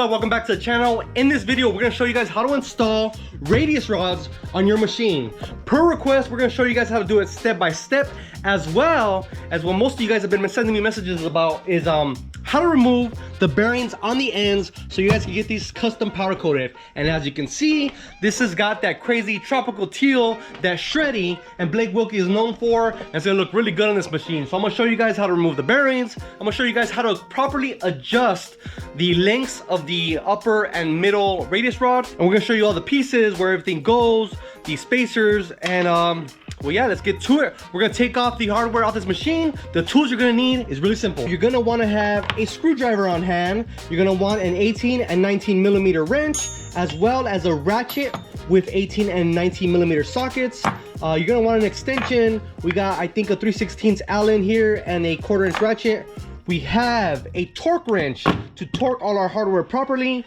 up? Welcome back to the channel. In this video, we're gonna show you guys how to install radius rods on your machine. Per request, we're gonna show you guys how to do it step by step, as well as what most of you guys have been sending me messages about is how to remove the bearings on the ends so you guys can get these custom powder coated. And as you can see, this has got that crazy tropical teal that Shreddy and Blake Wilkie is known for, and it's gonna look really good on this machine. So I'm gonna show you guys how to remove the bearings. I'm gonna show you guys how to properly adjust the lengths of the upper and middle radius rod, and we're gonna show you all the pieces, where everything goes, the spacers, and well, yeah, let's get to it. We're gonna take off the hardware off this machine. The tools you're gonna need is really simple. You're gonna wanna have a screwdriver on hand. You're gonna want an 18 and 19 millimeter wrench, as well as a ratchet with 18 and 19 millimeter sockets. You're gonna want an extension. We got, I think, a 3/16 Allen here and a 1/4 inch ratchet. We have a torque wrench to torque all our hardware properly.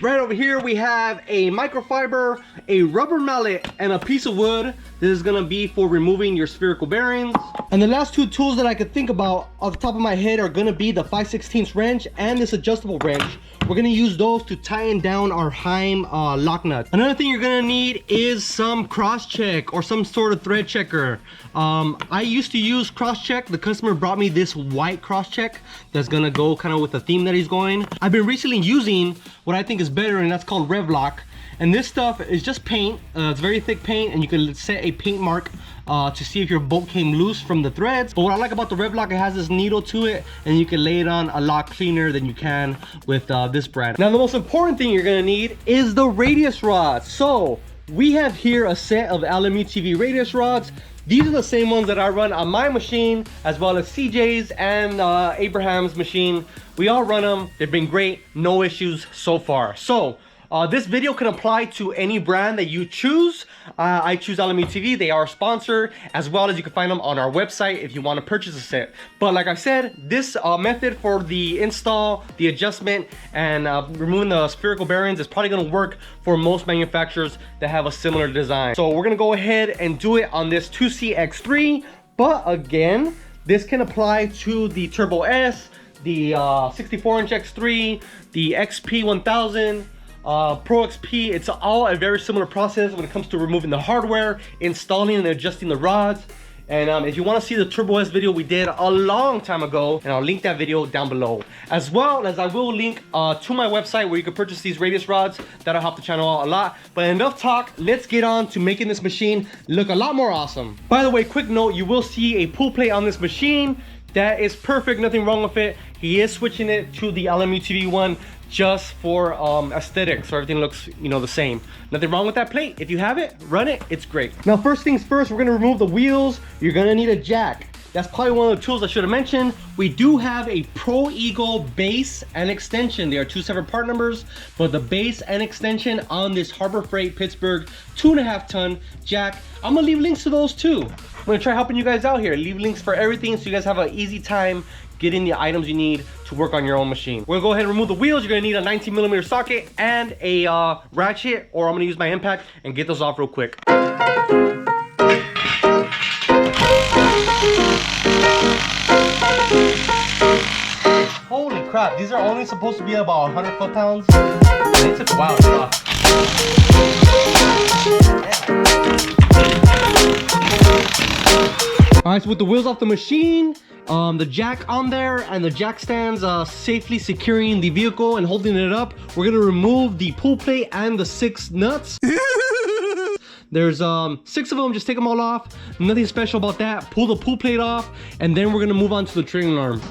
Right over here we have a microfiber, a rubber mallet, and a piece of wood. This is gonna be for removing your spherical bearings. And the last two tools that I could think about off the top of my head are gonna be the 5/16 wrench and this adjustable wrench. We're gonna use those to tighten down our Heim lock nuts. Another thing you're gonna need is some cross check or some sort of thread checker. I used to use cross check. The customer brought me this white cross check that's gonna go kind of with the theme that he's going. I've been recently using what I think is better, and that's called Revlock. And this stuff is just paint. It's very thick paint, and you can set a paint mark to see if your bolt came loose from the threads. But what I like about the Revlock, it has this needle to it, and you can lay it on a lot cleaner than you can with this brand. Now, the most important thing you're gonna need is the radius rods. So we have here a set of Allen UTV radius rods. These are the same ones that I run on my machine, as well as CJ's and Abraham's machine. We all run them. They've been great. No issues so far. So this video can apply to any brand that you choose. I choose Allen UTV. They are a sponsor, as well as you can find them on our website if you want to purchase a set. But like I said, this method for the install, the adjustment, and removing the spherical bearings is probably going to work for most manufacturers that have a similar design. So we're going to go ahead and do it on this 2CX3. But again, this can apply to the Turbo S, the 64-inch X3, the XP 1000, Pro XP. It's all a very similar process when it comes to removing the hardware, installing and adjusting the rods. And if you want to see the Turbo S video we did a long time ago, and I'll link that video down below, as well as I will link to my website where you can purchase these radius rods. That'll help the channel out a lot. But enough talk, let's get on to making this machine look a lot more awesome. By the way, quick note, you will see a pull plate on this machine. That is perfect, nothing wrong with it. He is switching it to the Allen UTV one just for aesthetics, so everything looks, you know, the same. Nothing wrong with that plate. If you have it, run it, it's great. Now, first things first, we're gonna remove the wheels. You're gonna need a jack. That's probably one of the tools I should have mentioned. We do have a Pro Eagle base and extension. They are two separate part numbers, but the base and extension on this Harbor Freight Pittsburgh 2.5 ton jack, I'm gonna leave links to those too. I'm gonna try helping you guys out here. Leave links for everything so you guys have an easy time getting the items you need to work on your own machine. We're gonna go ahead and remove the wheels. You're gonna need a 19 millimeter socket and a ratchet, or I'm gonna use my impact and get those off real quick. Holy crap, these are only supposed to be about 100 foot-pounds. They took a while to get off. Alright, so with the wheels off the machine, the jack on there, and the jack stands safely securing the vehicle and holding it up, we're gonna remove the pull plate and the 6 nuts. There's 6 of them. Just take them all off. Nothing special about that. Pull the pull plate off, and then we're gonna move on to the trailing arm.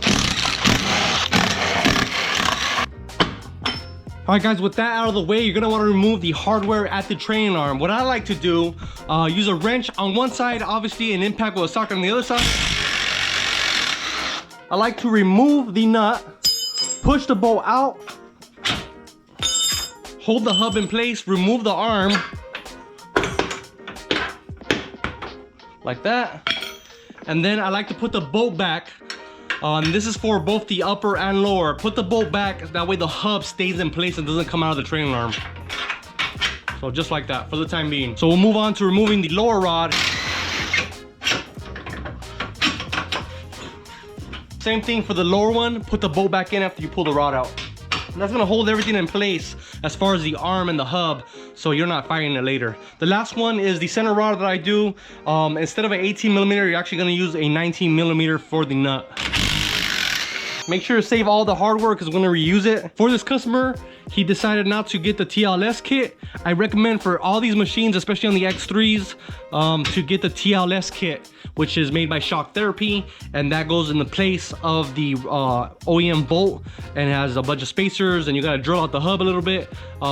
Alright guys, with that out of the way, you're gonna want to remove the hardware at the trailing arm. What I like to do, use a wrench on one side, obviously an impact with a socket on the other side. I like to remove the nut, push the bolt out, hold the hub in place, remove the arm, like that. And then I like to put the bolt back. This is for both the upper and lower. Put the bolt back, that way the hub stays in place and doesn't come out of the trailing arm. So just like that for the time being. So we'll move on to removing the lower rod. Same thing for the lower one. Put the bolt back in after you pull the rod out. And that's gonna hold everything in place as far as the arm and the hub, so you're not firing it later. The last one is the center rod that I do. Instead of an 18mm, you're actually gonna use a 19mm for the nut. Make sure to save all the hardware because we're gonna reuse it. For this customer, he decided not to get the TLS kit. I recommend for all these machines, especially on the X3s, to get the TLS kit, which is made by Shock Therapy, and that goes in the place of the OEM bolt and has a bunch of spacers, and you gotta drill out the hub a little bit.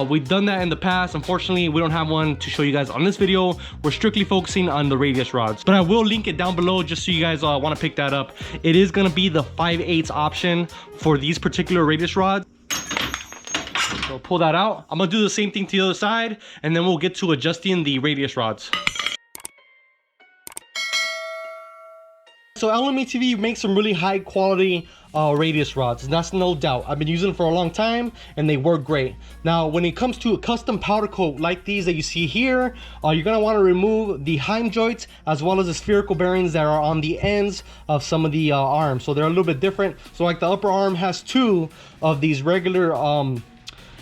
We've done that in the past. Unfortunately, we don't have one to show you guys on this video. We're strictly focusing on the radius rods, but I will link it down below just so you guys wanna pick that up. It is gonna be the 5/8 option for these particular radius rods. So pull that out. I'm gonna do the same thing to the other side, and then we'll get to adjusting the radius rods. So LM UTV makes some really high quality radius rods, and that's no doubt. I've been using them for a long time and they work great. Now when it comes to a custom powder coat like these that you see here, you're gonna want to remove the heim joints as well as the spherical bearings that are on the ends of some of the arms. So they're a little bit different. So like the upper arm has two of these regular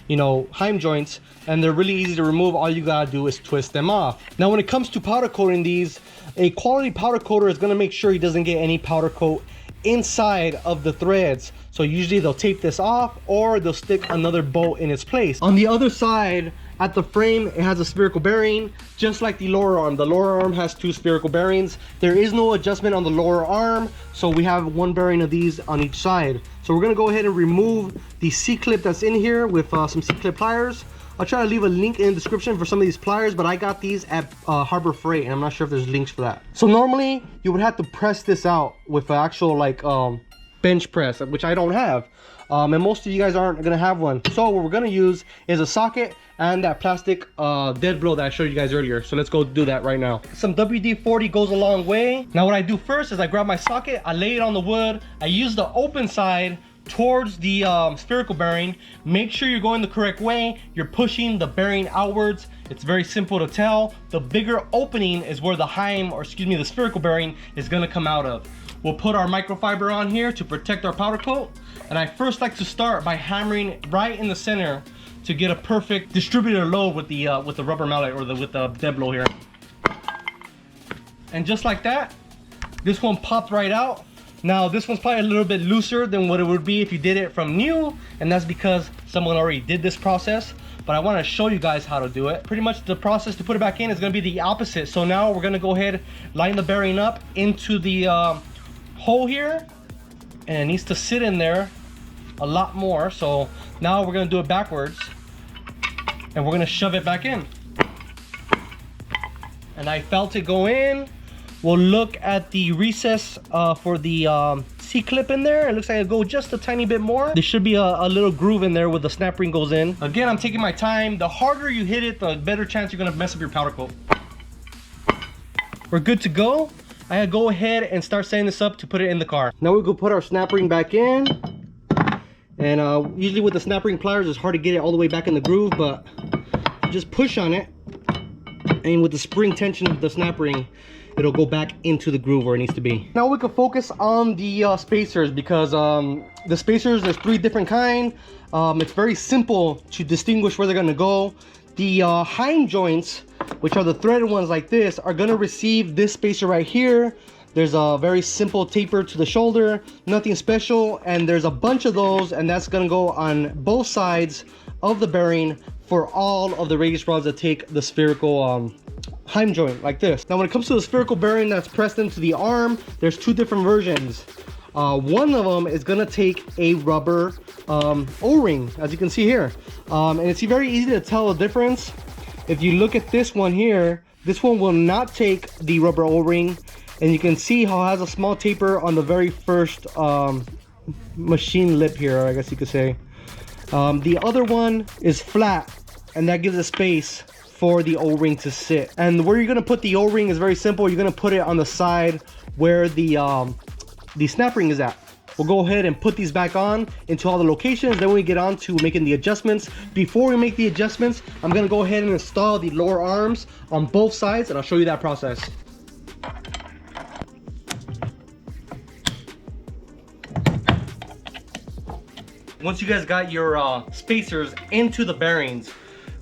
you know, heim joints, and they're really easy to remove. All you gotta do is twist them off. Now when it comes to powder coating these, a quality powder coater is gonna make sure he doesn't get any powder coat inside of the threads. So usually they'll tape this off or they'll stick another bolt in its place. On the other side, at the frame, it has a spherical bearing, just like the lower arm. The lower arm has two spherical bearings. There is no adjustment on the lower arm, so we have one bearing of these on each side. So we're gonna go ahead and remove the C-clip that's in here with some C-clip pliers. I'll try to leave a link in the description for some of these pliers, but I got these at Harbor Freight, and I'm not sure if there's links for that. So normally, you would have to press this out with an actual like bench press, which I don't have. And most of you guys aren't gonna have one. So what we're gonna use is a socket and that plastic dead blow that I showed you guys earlier. So let's go do that right now. Some WD-40 goes a long way. Now what I do first is I grab my socket, I lay it on the wood, I use the open side towards the spherical bearing. Make sure you're going the correct way. You're pushing the bearing outwards. It's very simple to tell. The bigger opening is where the heim, or excuse me, the spherical bearing is gonna come out of. We'll put our microfiber on here to protect our powder coat. And I first like to start by hammering right in the center to get a perfect distributor load with the rubber mallet, or with the dead blow here. And just like that, this one popped right out. Now this one's probably a little bit looser than what it would be if you did it from new, and that's because someone already did this process, but I want to show you guys how to do it. Pretty much the process to put it back in is going to be the opposite. So now we're going to go ahead, line the bearing up into the hole here, and it needs to sit in there a lot more. So now we're going to do it backwards, and we're going to shove it back in. And I felt it go in. We'll look at the recess for the C-clip in there. It looks like it'll go just a tiny bit more. There should be a little groove in there where the snap ring goes in. Again, I'm taking my time. The harder you hit it, the better chance you're gonna mess up your powder coat. We're good to go. I gotta go ahead and start setting this up to put it in the car. Now we go put our snap ring back in. And usually with the snap ring pliers, it's hard to get it all the way back in the groove, but just push on it. And with the spring tension of the snap ring, it'll go back into the groove where it needs to be. Now we can focus on the spacers, because the spacers, there's 3 different kinds. It's very simple to distinguish where they're gonna go. The heim joints, which are the threaded ones like this, are gonna receive this spacer right here. There's a very simple taper to the shoulder, nothing special, and there's a bunch of those, and that's gonna go on both sides of the bearing for all of the radius rods that take the spherical heim joint like this. Now when it comes to the spherical bearing that's pressed into the arm, there's 2 different versions. One of them is gonna take a rubber O-ring, as you can see here, and it's very easy to tell the difference. If you look at this one here, this one will not take the rubber O-ring, and you can see how it has a small taper on the very first machine lip here, I guess you could say. The other one is flat, and that gives a space for the O-ring to sit. And where you're gonna put the O-ring is very simple. You're gonna put it on the side where the snap ring is at. We'll go ahead and put these back on into all the locations. Then we get on to making the adjustments. Before we make the adjustments, I'm gonna go ahead and install the lower arms on both sides, and I'll show you that process. once you guys got your spacers into the bearings,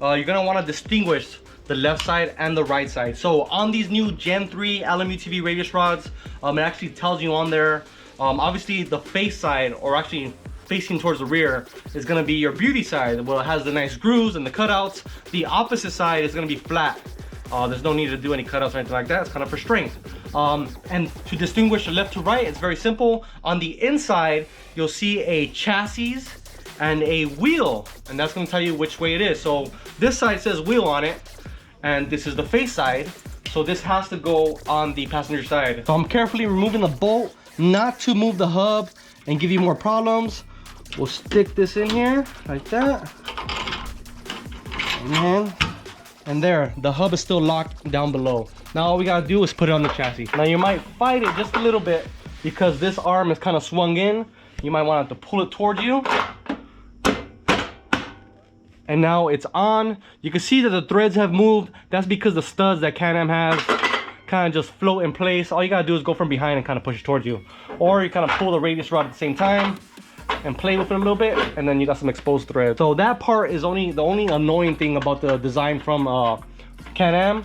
you're gonna want to distinguish the left side and the right side. So on these new Gen 3 Alum UTV radius rods, it actually tells you on there, obviously the face side, or actually facing towards the rear, is gonna be your beauty side. Well, it has the nice grooves and the cutouts. The opposite side is gonna be flat. There's no need to do any cutouts or anything like that. It's kind of for strength. And to distinguish the left to right, it's very simple. On the inside, you'll see a chassis and a wheel, and that's gonna tell you which way it is. So this side says wheel on it, and this is the face side. So this has to go on the passenger side. So I'm carefully removing the bolt, not to move the hub and give you more problems. We'll stick this in here like that. And there, the hub is still locked down below. Now all we gotta do is put it on the chassis. Now you might fight it just a little bit because this arm is kind of swung in. You might want to pull it towards you. And now it's on. You can see that the threads have moved. That's because the studs that Can-Am has kind of just float in place. All you gotta do is go from behind and kind of push it towards you. Or you kind of pull the radius rod at the same time and play with it a little bit, and then you got some exposed thread. So that part is the only annoying thing about the design from Can-Am.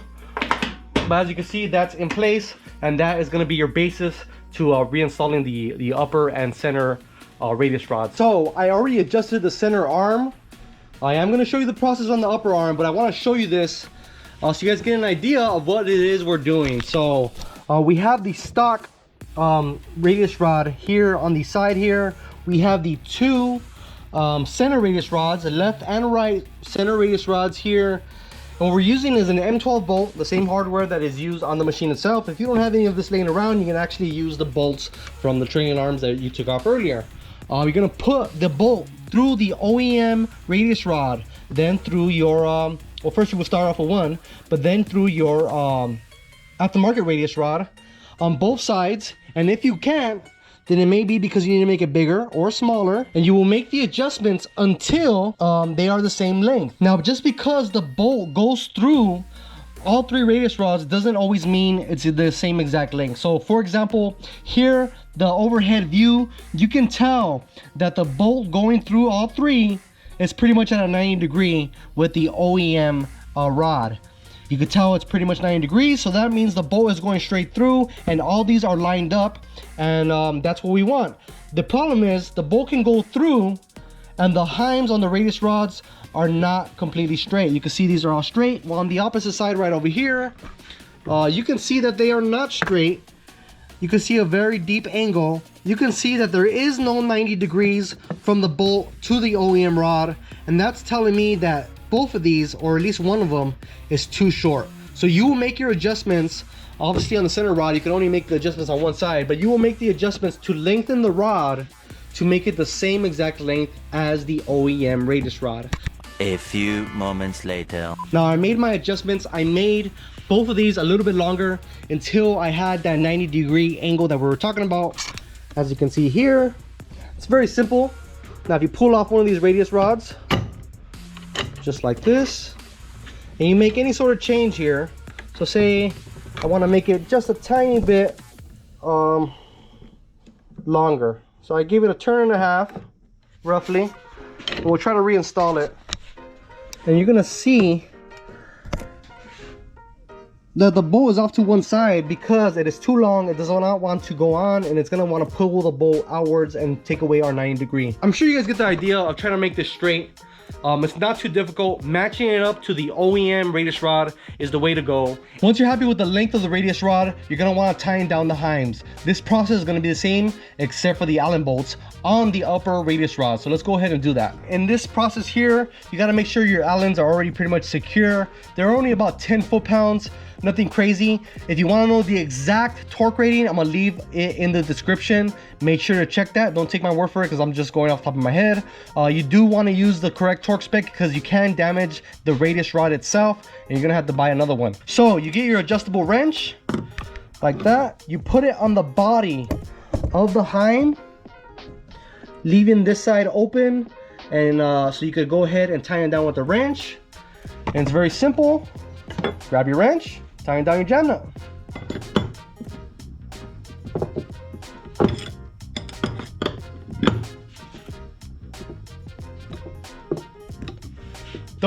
But as you can see, that's in place, and that is going to be your basis to reinstalling the upper and center radius rods. So I already adjusted the center arm. I am going to show you the process on the upper arm, but I want to show you this so you guys get an idea of what it is we're doing. So we have the stock radius rod here on the side here. We have the two center radius rods, the left and right center radius rods here. And what we're using is an M12 bolt, the same hardware that is used on the machine itself. If you don't have any of this laying around, you can actually use the bolts from the trailing arms that you took off earlier. You're gonna put the bolt through the OEM radius rod, then through your, well, first you will start off with one, but then through your aftermarket radius rod on both sides. And if you can't, then it may be because you need to make it bigger or smaller, and you will make the adjustments until they are the same length. Now, just because the bolt goes through all three radius rods doesn't always mean it's the same exact length. So for example, here, the overhead view, you can tell that the bolt going through all three is pretty much at a 90 degree with the OEM rod. You can tell it's pretty much 90 degrees, so that means the bolt is going straight through and all these are lined up, and that's what we want. The problem is the bolt can go through and the heims on the radius rods are not completely straight. You can see these are all straight. Well, on the opposite side right over here, you can see that they are not straight. You can see a very deep angle. You can see that there is no 90 degrees from the bolt to the OEM rod, and that's telling me that both of these, or at least one of them, is too short. So you will make your adjustments. Obviously on the center rod, you can only make the adjustments on one side, but you will make the adjustments to lengthen the rod to make it the same exact length as the OEM radius rod. A few moments later. Now I made my adjustments. I made both of these a little bit longer until I had that 90 degree angle that we were talking about. As you can see here, it's very simple. Now if you pull off one of these radius rods, just like this, and you make any sort of change here. So say I want to make it just a tiny bit longer, so I give it a turn and a half roughly, but we'll try to reinstall it, and you're gonna see that the bolt is off to one side because it is too long. It does not want to go on, and it's gonna want to pull the bolt outwards and take away our 90 degree. I'm sure you guys get the idea of trying to make this straight. It's not too difficult. Matching it up to the OEM radius rod is the way to go. Once you're happy with the length of the radius rod, you're going to want to tighten down the heims. This process is going to be the same except for the Allen bolts on the upper radius rod. So let's go ahead and do that. In this process here, you got to make sure your Allens are already pretty much secure. They're only about 10 foot-pounds. Nothing crazy. If you want to know the exact torque rating, I'm gonna leave it in the description. Make sure to check that. Don't take my word for it because I'm just going off the top of my head. You do want to use the correct torque spec because you can damage the radius rod itself and you're gonna have to buy another one. So you get your adjustable wrench like that. You put it on the body of the heim, leaving this side open, and so you could go ahead and tighten it down with the wrench. And it's very simple. Grab your wrench, tighten down your jam nut.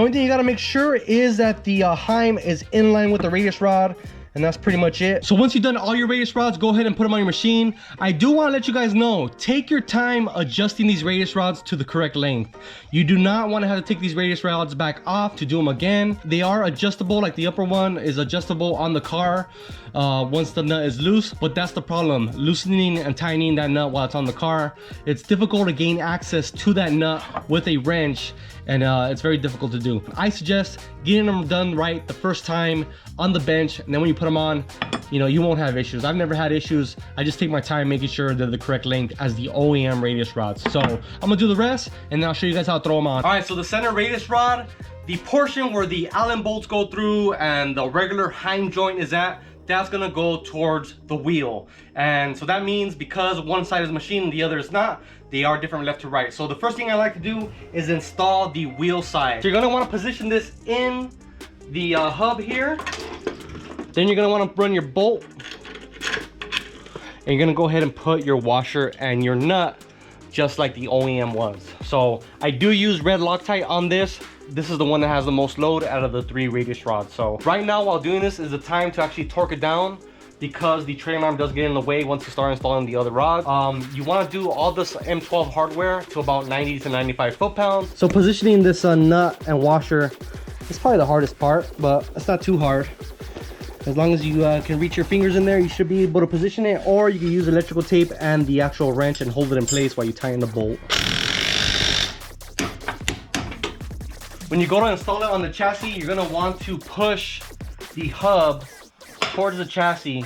The only thing you gotta make sure is that the heim is in line with the radius rod, and that's pretty much it. So once you've done all your radius rods, go ahead and put them on your machine. I do want to let you guys know, take your time adjusting these radius rods to the correct length. You do not want to have to take these radius rods back off to do them again. They are adjustable, like the upper one is adjustable on the car once the nut is loose, but that's the problem. Loosening and tightening that nut while it's on the car, it's difficult to gain access to that nut with a wrench, and it's very difficult to do. I suggest getting them done right the first time on the bench, and then when you put them on, you know, you won't have issues. I've never had issues. I just take my time making sure they're the correct length as the OEM radius rods. So I'm gonna do the rest, and then I'll show you guys how to throw them on. All right, so the center radius rod, the portion where the Allen bolts go through and the regular heim joint is at, that's gonna go towards the wheel. And so that means because one side is machined and the other is not, they are different left to right. So the first thing I like to do is install the wheel side. So you're gonna wanna position this in the hub here. Then you're gonna wanna run your bolt. And you're gonna go ahead and put your washer and your nut just like the OEM was. So I do use red Loctite on this. This is the one that has the most load out of the 3 radius rods. So right now while doing this is the time to actually torque it down, because the trailing arm does get in the way once you start installing the other rod. You want to do all this M12 hardware to about 90 to 95 foot-pounds. So positioning this nut and washer is probably the hardest part, but it's not too hard. As long as you can reach your fingers in there, you should be able to position it, or you can use electrical tape and the actual wrench and hold it in place while you tighten the bolt. When you go to install it on the chassis, you're gonna want to push the hub towards the chassis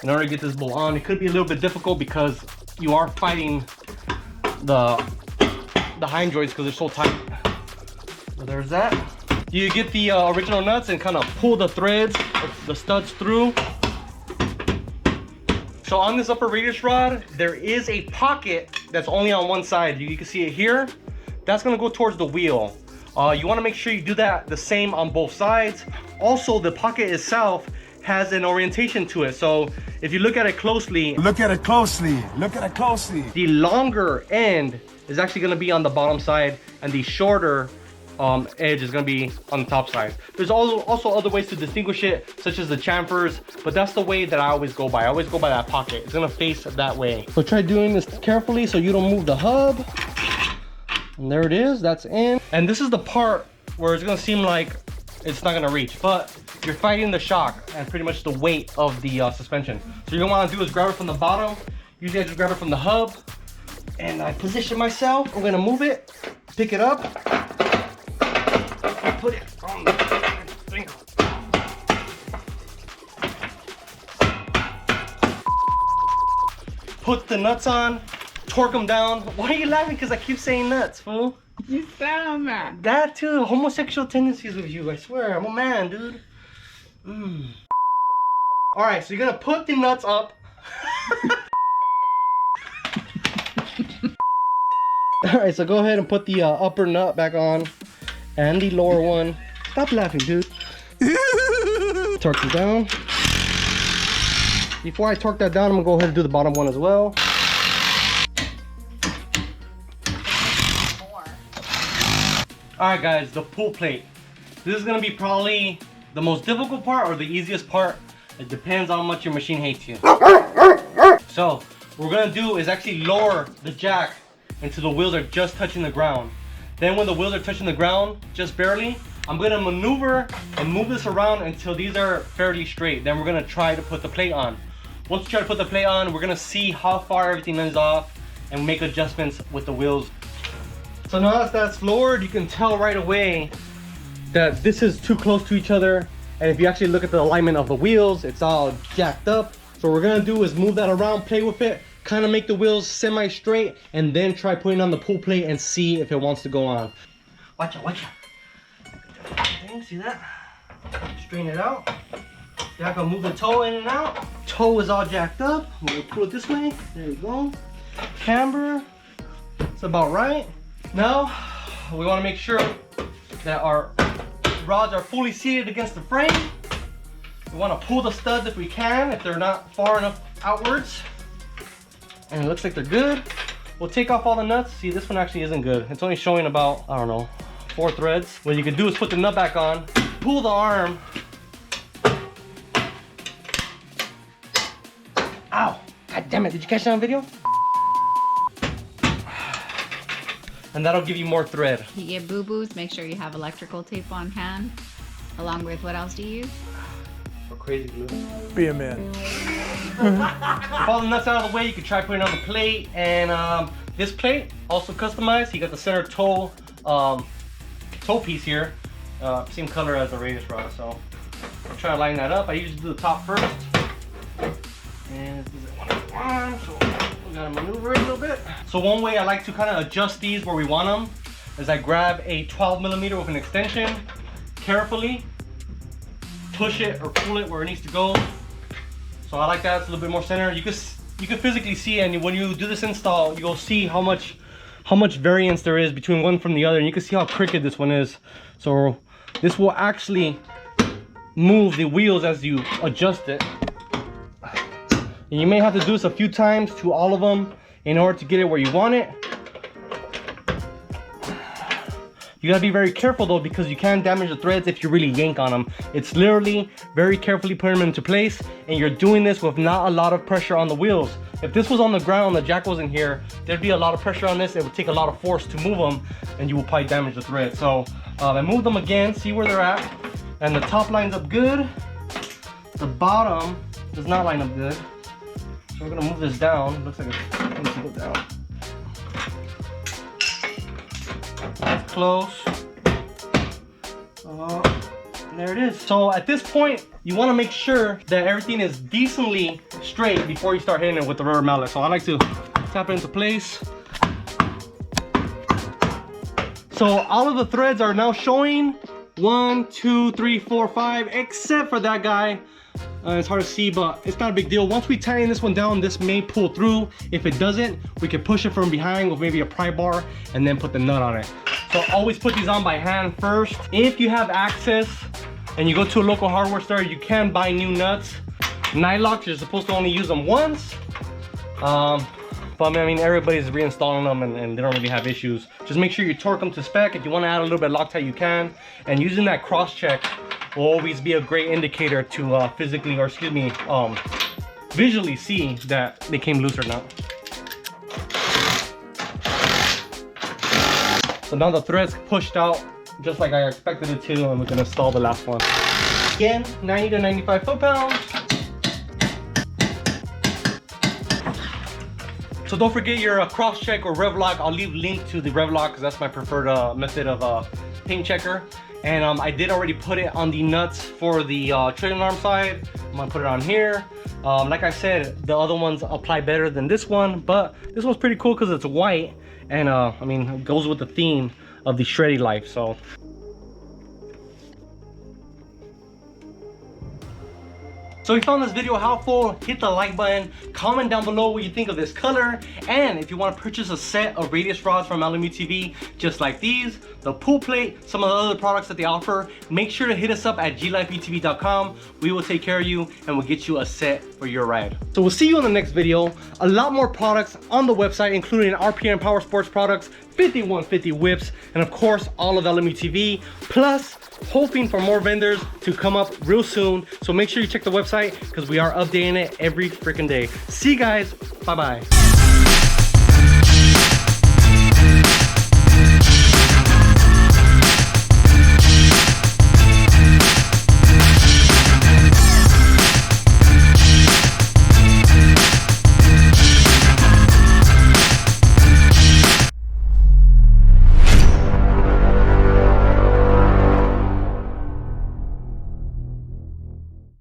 in order to get this bolt on. It could be a little bit difficult because you are fighting the hind joints because they're so tight. So there's that. You get the original nuts and kind of pull the threads, the studs through. So on this upper radius rod, there is a pocket that's only on one side. You can see it here. That's gonna go towards the wheel. You want to make sure you do that the same on both sides. Also, the pocket itself has an orientation to it. So if you look at it closely, the longer end is actually going to be on the bottom side, and the shorter edge is going to be on the top side. There's also other ways to distinguish it, such as the chamfers, but that's the way that I always go by. I always go by that pocket. It's going to face that way. So try doing this carefully so you don't move the hub. And there it is, that's in. And this is the part where it's gonna seem like it's not gonna reach, but you're fighting the shock and pretty much the weight of the suspension. So you're gonna wanna do is grab it from the bottom. Usually I just grab it from the hub, and I position myself. I'm gonna move it, pick it up, and put it on the finger. Put the nuts on, torque them down. Why are you laughing? Because I keep saying nuts, fool. You sound mad. That too, homosexual tendencies with you, I swear. I'm a man, dude. All right, so you're gonna put the nuts up. All right, so go ahead and put the upper nut back on and the lower one. Stop laughing, dude. Torque it down. Before I torque that down, I'm gonna go ahead and do the bottom one as well. All right, guys, the pull plate. This is gonna be probably the most difficult part or the easiest part. It depends on how much your machine hates you. So what we're gonna do is actually lower the jack until the wheels are just touching the ground. Then when the wheels are touching the ground, just barely, I'm gonna maneuver and move this around until these are fairly straight. Then we're gonna try to put the plate on. Once we try to put the plate on, we're gonna see how far everything is off and make adjustments with the wheels. So now that that's lowered, you can tell right away that this is too close to each other. And if you actually look at the alignment of the wheels, it's all jacked up. So what we're gonna do is move that around, play with it, kind of make the wheels semi-straight, and then try putting on the pull plate and see if it wants to go on. Watch out, watch out. Okay, see that? Straighten it out. Yeah, I can move the toe in and out. Toe is all jacked up. We'll pull it this way. There you go. Camber. It's about right. Now, we want to make sure that our rods are fully seated against the frame. We want to pull the studs if we can, if they're not far enough outwards. And it looks like they're good. We'll take off all the nuts. See, this one actually isn't good. It's only showing about, I don't know, 4 threads. What you can do is put the nut back on, pull the arm. Ow! God damn it! Did you catch that on video? And that'll give you more thread. You get boo-boos, make sure you have electrical tape on hand. Along with, what else do you use? Or crazy glue. Be a man. With all the nuts out of the way, you can try putting it on the plate. And this plate, also customized. You got the center toe piece here. Same color as the radius rod. So I'll try to line that up. I usually do the top first. And this is one at a time, so we gotta maneuver it a little bit. So one way I like to kind of adjust these where we want them is I grab a 12mm with an extension, carefully push it or pull it where it needs to go. So I like that. It's a little bit more center. You can physically see, and when you do this install, you'll see how much variance there is between one from the other, and you can see how crooked this one is. So this will actually move the wheels as you adjust it. And you may have to do this a few times to all of them in order to get it where you want it. You gotta be very careful though, because you can damage the threads if you really yank on them. It's literally very carefully putting them into place, and you're doing this with not a lot of pressure on the wheels. If this was on the ground, the jack wasn't here, there'd be a lot of pressure on this. It would take a lot of force to move them, and you will probably damage the thread. So I moved them again, see where they're at, and the top lines up good. The bottom does not line up good. So we're gonna move this down. Looks like it needs to go down. That's close. There it is. So at this point, you want to make sure that everything is decently straight before you start hitting it with the rubber mallet. So I like to tap it into place. So all of the threads are now showing 1, 2, 3, 4, 5, except for that guy. It's hard to see, but it's not a big deal. Once we tighten this one down, this may pull through. If it doesn't, we can push it from behind with maybe a pry bar and then put the nut on it. So always put these on by hand first. If you have access and you go to a local hardware store, you can buy new nuts. Nylocks, you're supposed to only use them once. But I mean, everybody's reinstalling them and they don't really have issues. Just make sure you torque them to spec. If you want to add a little bit of Loctite, you can. And using that cross check will always be a great indicator to physically, or excuse me, visually see that they came loose or not. So now the thread's pushed out just like I expected it to, and we can install the last one. Again, 90 to 95 foot-pounds. So don't forget your cross check or rev lock. I'll leave a link to the rev lock because that's my preferred method of paint checker. And I did already put it on the nuts for the trailing arm side. I'm gonna put it on here. Like I said, the other ones apply better than this one, but this one's pretty cool because it's white, and I mean, it goes with the theme of the shreddy life. So So if you found this video helpful, hit the like button, comment down below what you think of this color, and if you want to purchase a set of radius rods from UTV just like these, the pool plate, some of the other products that they offer, make sure to hit us up at glifeutv.com. We will take care of you and we'll get you a set for your ride. So we'll see you in the next video. A lot more products on the website, including RPM Power Sports products, 5150 whips, and of course all of UTV, plus hoping for more vendors to come up real soon. So make sure you check the website because we are updating it every freaking day. See you guys. Bye bye.